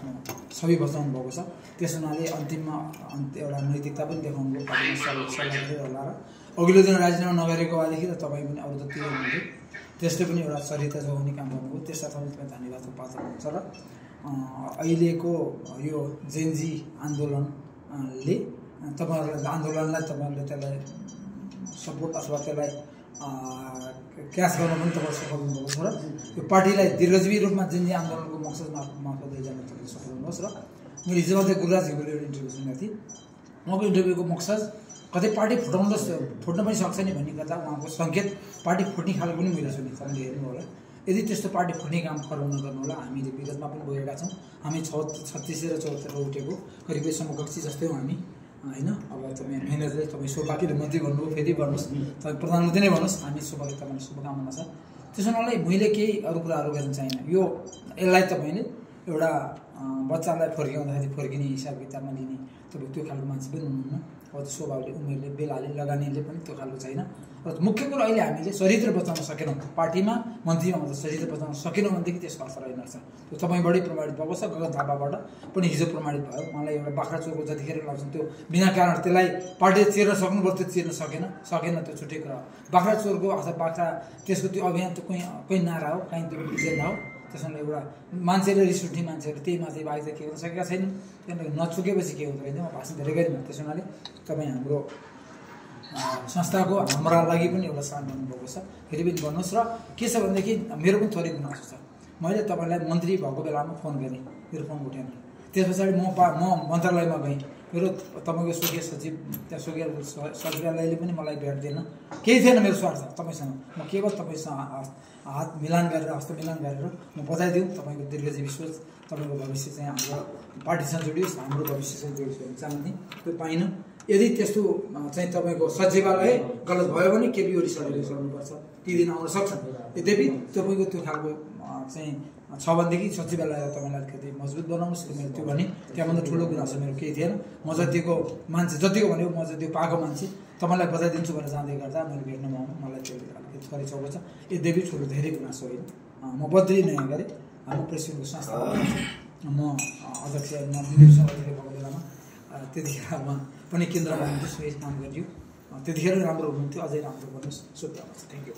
आफ्नो छवि बचाउनु भएको छ। त्यस हुनाले अन्तिममा एउटा नैतिकता पनि देखाउनु भयो, पार्टीमा सल्लाह गर्दै होला र अघिल्लो दिन राजीनामा नगरेको भएदेखि त तपाईँ पनि अरू त के हुनुहुन्थ्यो, त्यसले पनि एउटा चरित्र जोगाउने काम गर्नुभयो। त्यसतर्फ पनि तपाईँ धन्यवादको पात्र हुनुहुन्छ। र अहिलेको यो जेनजी आन्दोलनले आन्दोलनलाई तपाईँहरूले त्यसलाई सपोर्ट अथवा त्यसलाई क्यास गर्न पनि तपाईँ सफल हुनुभएको छ। र यो पार्टीलाई दीर्घजीवी रूपमा जेनजी आन्दोलनको मकसद मार्फत लैजान तपाईँ सफल हुनुहोस्। र मैले हिजो मात्रै गुरुराज घिमिरेको एउटा इन्टरभ्यू सुनेको थिएँ। उहाँको इन्टरभ्यूको मकसद कतै पार्टी फुट्न पनि सक्छ नि भन्ने कथा, उहाँको सङ्केत पार्टी फुट्ने खालको पनि मैले सुनेँ। तपाईँले हेर्नु होला, यदि त्यस्तो पार्टी फुट्ने काम नगर्नु होला। हामीले विगतमा पनि गएका छौँ, हामी 36 र 74 उठेको करिबै समकक्षी जस्तै हो हामी, होइन। अब तपाईँ म्यानेजरले तपाईँ सौभाग्य मन्त्री भन्नुभयो, फेरि भन्नुहोस्, तपाईँ प्रधानमन्त्री नै भन्नुहोस्, हामी सौभाग्य तपाईँलाई शुभकामना छ। त्यसो हुनाले मैले केही अरू कुराहरू गर्न चाहिनँ। यसलाई तपाईँले एउटा बच्चालाई फर्काउँदाखेरि फर्किने हिसाब किताबमा लिने तपाईँ त्यो खालको मान्छे पनि हुनुहुन्न। अब त्यो स्वभावले उमेरले बेलाले लगानीले पनि त्यो खालको छैन। र मुख्य कुरो अहिले हामीले चरित्र बचाउन सकेनौँ, पार्टीमा मन्त्रीमा मात्र चरित्र बचाउन सकेनौँ भनेदेखि त्यसको अर्थ रहेनछ। त्यो तपाईँबाटै प्रमाणित भएको छ, गगन थापाबाट पनि हिजो प्रमाणित भयो। उहाँलाई एउटा बाख्रा चोरको जतिखेर लाग्छ त्यो बिना कारण त्यसलाई पार्टीले चिर्न सक्नुपर्छ, त्यो चिर्न सकेन, त्यो छुट्टै कुरा हो। बाख्रा चोरको अथवा बाख्रा त्यसको त्यो अभियान त कोही नारा हो, कहीँ त्यो एजेन्डा हो। त्यसमा एउटा मान्छेले रिस उठ्ने मान्छेहरू त्यही माथि बाहिर के गर्न सकेका छैनन्। त्यहाँदेखि नचुकेपछि के हुँदो रहेछ, म भाषण धेरै गरिनँ। त्यस हुनाले तपाईँ हाम्रो संस्थाको हाम्रा लागि पनि एउटा साथ गर्नुभएको छ, फेरि पनि गर्नुहोस्। र के छ भनेदेखि मेरो पनि थोरै गुनासो छ। मैले तपाईँलाई मन्त्री भएको बेलामा फोन गरेँ, मेरो फोन उठेन। त्यस पछाडि म मन्त्रालयमा गएँ, मेरो तपाईँको स्वकीय सचिव त्यहाँ स्वकीय सचिवालयले पनि मलाई भेट दिएन, केही थिएन मेरो स्वार्थ तपाईँसँग। म केवल तपाईँसँग हात मिलान गरेर हस्त मिलान गरेर म बधाई दिउँ तपाईँको दीर्घजीवी सोच, तपाईँको भविष्य चाहिँ हाम्रो पार्टीसँग जोडियोस्, हाम्रो भविष्यसँग जोडियोस् भन्न चाहन्थेँ। त्यो पाइनँ। यदि त्यस्तो चाहिँ तपाईँको सचिवालय गलत भयो भने केपी ओली सरले गर्नुपर्छ, ती दिन आउन सक्छन्। यद्यपि तपाईँको त्यो खालको चाहिँ छ भनेदेखि सचिवालय तपाईँलाई अलिकति मजबुत बनाउनुहोस्। मेरो त्यो भने त्यहाँभन्दा ठुलो गुनासो मेरो केही थिएन। म जतिको मान्छे जतिको भनेको म जतिको पाएको मान्छे तपाईँलाई बधाई दिन्छु भनेर जाँदै गर्दा मैले भेट्नमा मलाई त्यो अलिकति थरी चौको छ। यद्यपि ठुलो धेरै गुनासो होइन। म बद्री नयाँ गरेँ, हाम्रो प्रेसिडेन्टको संस्था म अध्यक्ष निर्देशक भएको बेलामा त्यतिखेर उहाँ पनि केन्द्रमा हुनुहुन्थ्यो, सोही काम गरियो। त्यतिखेर राम्रो हुनुहुन्थ्यो, अझै राम्रो गर्नुहोस्। शुभकामना छ। Thank you.